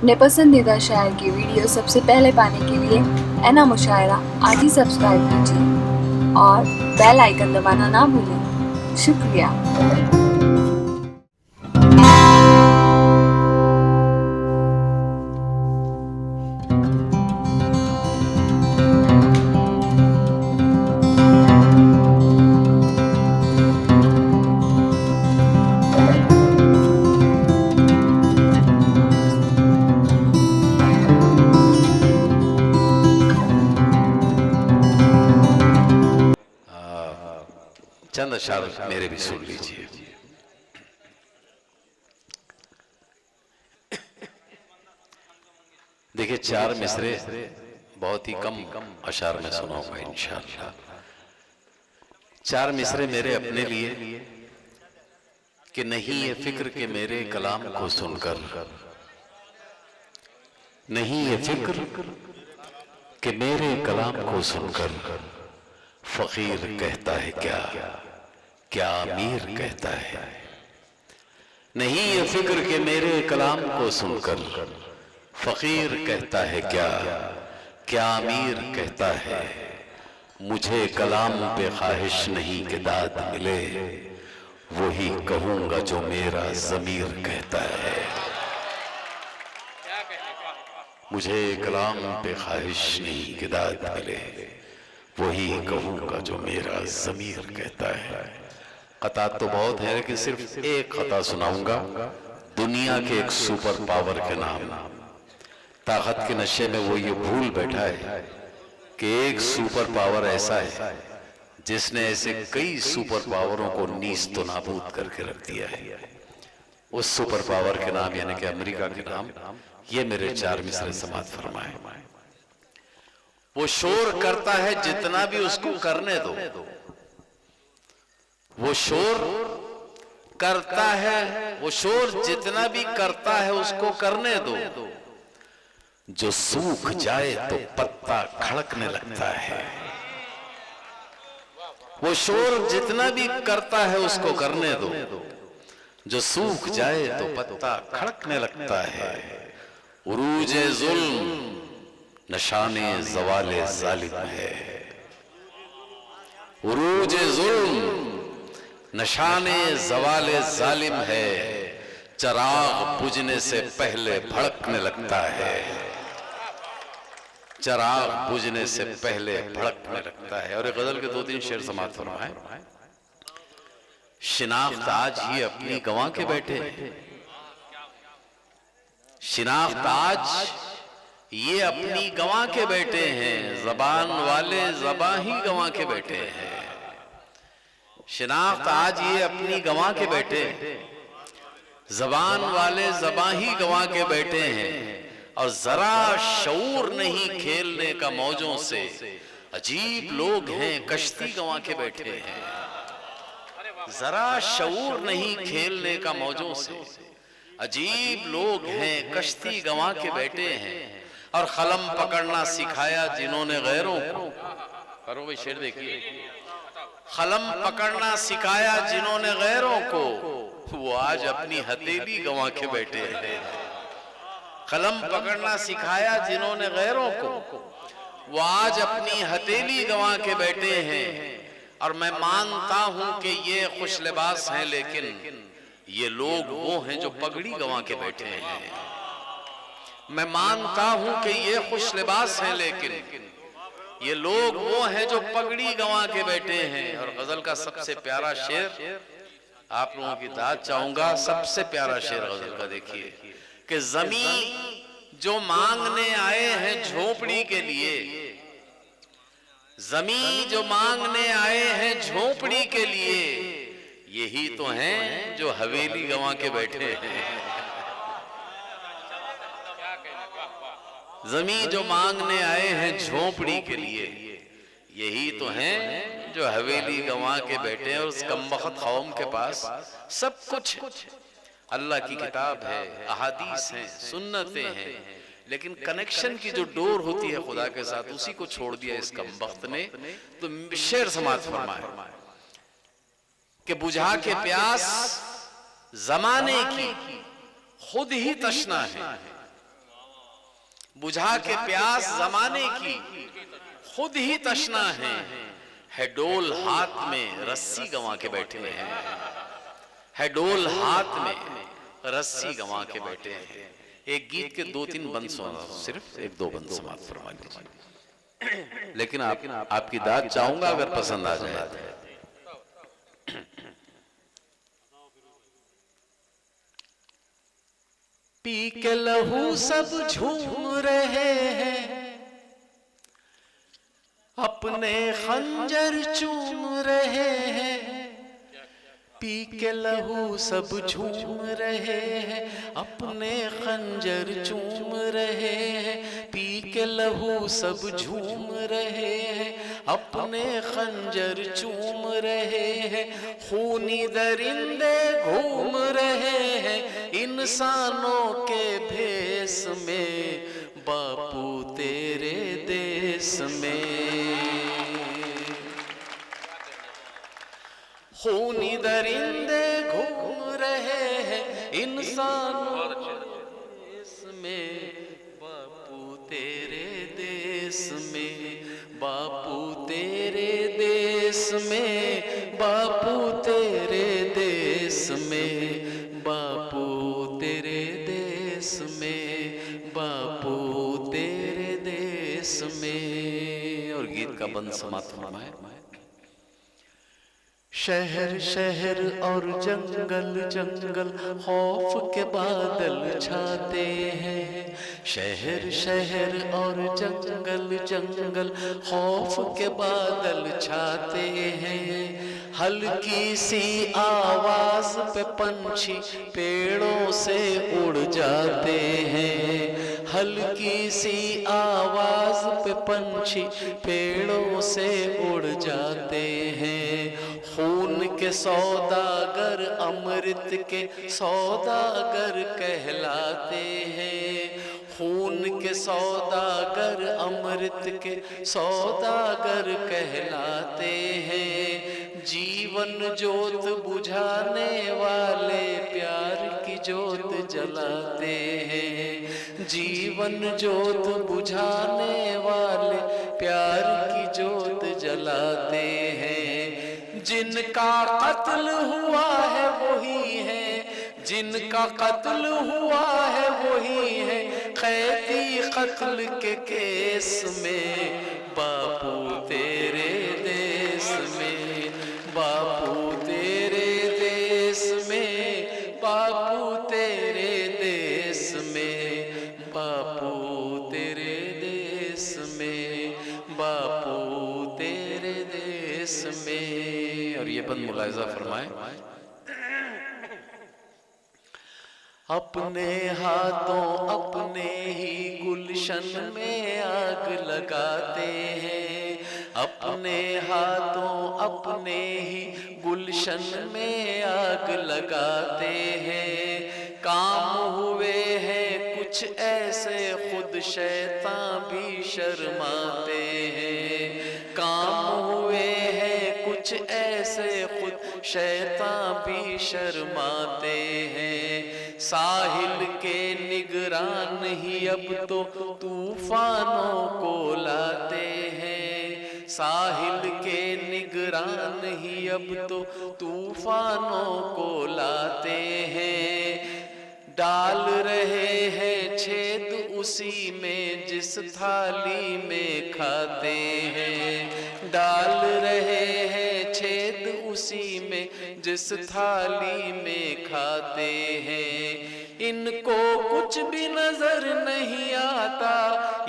अपने पसंदीदा शायर की वीडियो सबसे पहले पाने के लिए एना मुशायरा आज ही सब्सक्राइब कीजिए और बेल आइकन दबाना ना भूलें। शुक्रिया। चंद अशार मेरे भी सुन लीजिए। देखिए, चार मिसरे बहुत ही कम अशार में सुनाऊंगा इंशाअल्लाह। चार मिसरे मेरे अपने लिए कि नहीं ये फिक्र के मेरे कलाम को सुनकर, नहीं ये फिक्र कि मेरे कलाम को सुनकर फकीर कहता है क्या, क्या अमीर कहता है। नहीं ये फिक्र के मेरे कलाम को सुनकर फकीर कहता है क्या, क्या अमीर कहता है। मुझे कलाम पे ख्वाहिश नहीं कि दाद मिले, वही कहूंगा जो मेरा ज़मीर कहता है। मुझे कलाम पे ख्वाहिश नहीं कि दाद मिले, वही कहूंगा जो मेरा ज़मीर कहता है। खतात तो बहुत है, लेकिन सिर्फ एक खता सुनाऊंगा दुनिया के एक सुपर पावर के नाम। ताकत के नशे में वो ये भूल बैठा है कि एक सुपर पावर ऐसा है जिसने ऐसे कई सुपर पावरों को नीस तो नाबूद करके रख दिया है। उस सुपर पावर के नाम यानी कि अमेरिका के नाम ये मेरे चार मिसरे समाज फरमाए। वो शोर करता है जितना भी उसको करने दो, वो शोर करता है, वो शोर जितना भी करता है उसको करने दो। जो सूख जाए तो पत्ता खड़कने लगता है। वो शोर जितना भी करता है उसको करने दो, जो सूख जाए तो पत्ता खड़कने लगता है। उरूजे जुल्म नशाने ज़वाले ज़ालिम है। उरूजे जुल्म नशाने ज़वाले ज़ालिम है। चराग बुझने से पहले भड़कने लगता है। चराग बुझने से पहले भड़कने लगता है। और गजल के दो तीन शेर समाप्त फरमाए। शिनाख्त आज ये अपनी गंवा के बैठे, शिनाख्त आज ये अपनी गंवा के बैठे हैं। जबान वाले ज़बां ही गंवा के बैठे हैं। शिनाख्त आज ये अपनी गंवा के बैठे, जबान वाले ज़बां ही गंवा के बैठे हैं। और जरा शऊर नहीं खेलने का मौजों से, अजीब लोग हैं कश्ती गंवा के बैठे हैं। जरा शऊर नहीं खेलने का मौजों से, अजीब लोग हैं कश्ती गंवा के बैठे हैं। और कलम पकड़ना सिखाया जिन्होंने गैरों को, करो भाई शेर देखिए। कलम पकड़ना सिखाया जिन्होंने गैरों को, वो आज अपनी हथेली गंवा के बैठे हैं। कलम पकड़ना सिखाया जिन्होंने गैरों को, वो आज अपनी हथेली गंवा के बैठे हैं। और मैं मानता हूं कि ये खुश लिबास हैं, लेकिन ये लोग वो हैं जो पगड़ी गंवा के बैठे हैं। मैं मानता हूं कि ये खुश लिबास हैं, लेकिन ये लोग वो हैं जो पगड़ी गंवा के बैठे हैं। और गजल का सबसे प्यारा शेर आप लोगों की दाद चाहूंगा। सबसे प्यारा शेर गजल का देखिए कि ज़मीं जो मांगने आए हैं झोपड़ी के लिए, ज़मीं जो मांगने आए हैं झोपड़ी के लिए, यही तो हैं जो हवेली गंवा के बैठे हैं। ज़मीं जो मांगने आए हैं झोपड़ी के लिए, यही तो हैं जो हवेली गंवा के बैठे हैं। और उस कमबख्त कौम के पास सब कुछ है। अल्लाह की किताब है, अहादीस हैं, सुन्नतें हैं, लेकिन कनेक्शन की जो डोर होती है खुदा के साथ, उसी को छोड़ दिया इस कमबख्त ने। तो शेर समाज फरमाए कि बुझा के प्यास जमाने की खुद ही तशना है। बुझा के प्यास जमाने की खुद ही तशना है डोल हाथ में रस्सी गंवा के बैठे हैं, है डोल हाथ में रस्सी गंवा के बैठे हैं। एक गीत के 2-3 बंद सुना, सिर्फ 1-2 बंद समाप्त फरमा लीजिए, लेकिन आपकी दाद चाहूंगा अगर पसंद आ जाए। पी के लहू सब झूम रहे हैं, अपने खंजर चूम रहे हैं। पी के लहू सब झूम रहे हैं, अपने खंजर चूम रहे हैं। पी के लहू सब झूम रहे हैं, अपने खंजर चूम रहे हैं। खूनी दरिंदे घूम रहे हैं इंसानों के भेष में, बापू तेरे देश में। खूनी दरिंदे घूम रहे हैं इंसानों के देश में, बापू तेरे देश में, बापू तेरे देश में, बापू तेरे देश में, बापू तेरे देश में, बापू तेरे देश में। और गीत का बंद समाप्त हुआ है। शहर शहर और जंगल जंगल खौफ के बादल छाते हैं। शहर शहर और जंगल जंगल खौफ के बादल छाते हैं। हल्की सी आवाज पे पंछी पेड़ों से उड़ जाते हैं। हल्की सी आवाज पे पंछी पेड़ों से उड़ जाते हैं। खून के सौदागर अमृत के सौदागर कहलाते हैं। खून के सौदागर अमृत के सौदागर कहलाते हैं। जीवन ज्योत बुझाने वाले प्यार की ज्योत जलाते हैं। जीवन ज्योत बुझाने वाले प्यार की ज्योत जलाते हैं। जिनका कत्ल हुआ है वही है, जिनका कत्ल हुआ है वही है कैदी कत्ल के केस में, बापू तेरे देश में, बापू तेरे देश में, बापू तेरे देश में, बापू तेरे देश में, बापू तेरे देश में। और ये बंद मुलाहिजा फरमाए। अपने हाथों अपने ही गुलशन में आग लगाते हैं। अपने हाथों अपने ही गुलशन में आग लगाते हैं। काम हुए हैं कुछ ऐसे खुद शैतान भी शर्माते हैं। काम हुए हैं कुछ ऐसे खुद शैतान भी शर्माते हैं। साहिल के निगरान ही अब तो तूफानों को लाते हैं। साहिल के निगरान ही अब तो तूफानों को लाते हैं। डाल रहे हैं छेद उसी में जिस थाली में खाते हैं। डाल रहे हैं छेद उसी में जिस थाली में खाते हैं। इनको कुछ भी नजर नहीं आता,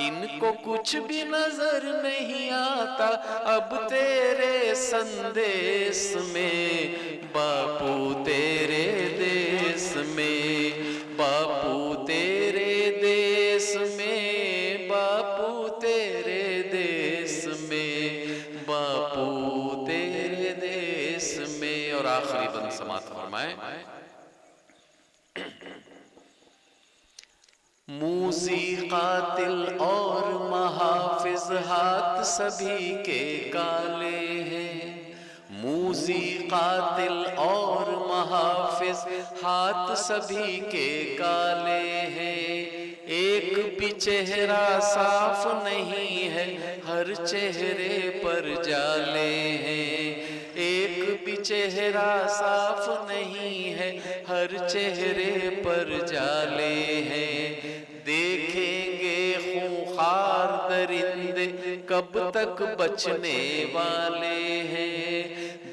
इनको कुछ भी नजर नहीं आता अब तेरे संदेश में, बापू तेरे देश में, बापू तेरे देश में, बापू तेरे देश में, बापू तेरे देश में। और आखिरी बंद समाप्त फरमाए। मूसी कातिल और महाफिज हाथ सभी के काले हैं। मूसी कातिल और महाफिज हाथ सभी के काले हैं। एक भी चेहरा साफ नहीं है, हर चेहरे पर जाले हैं। एक भी चेहरा साफ नहीं है, हर चेहरे पर जाले हैं। देखेंगे खूंखार दरिंदे कब तक बचने वाले हैं।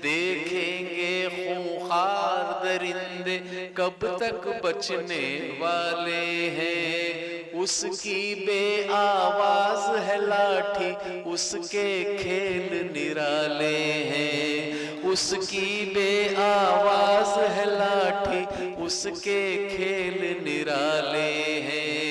देखेंगे खूंखार दरिंदे कब तक बचने वाले हैं। उसकी बेआवाज है लाठी, उसके खेल निराले हैं। उसकी बेआवाज है लाठी, उसके खेल निराले हैं।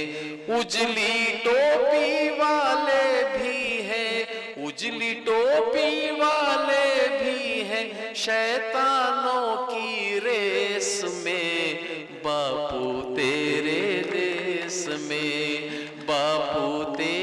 उजली टोपी वाले भी हैं, उजली टोपी वाले भी हैं, शैतानों की रेस में। बापू तेरे देश में, बापू तेरे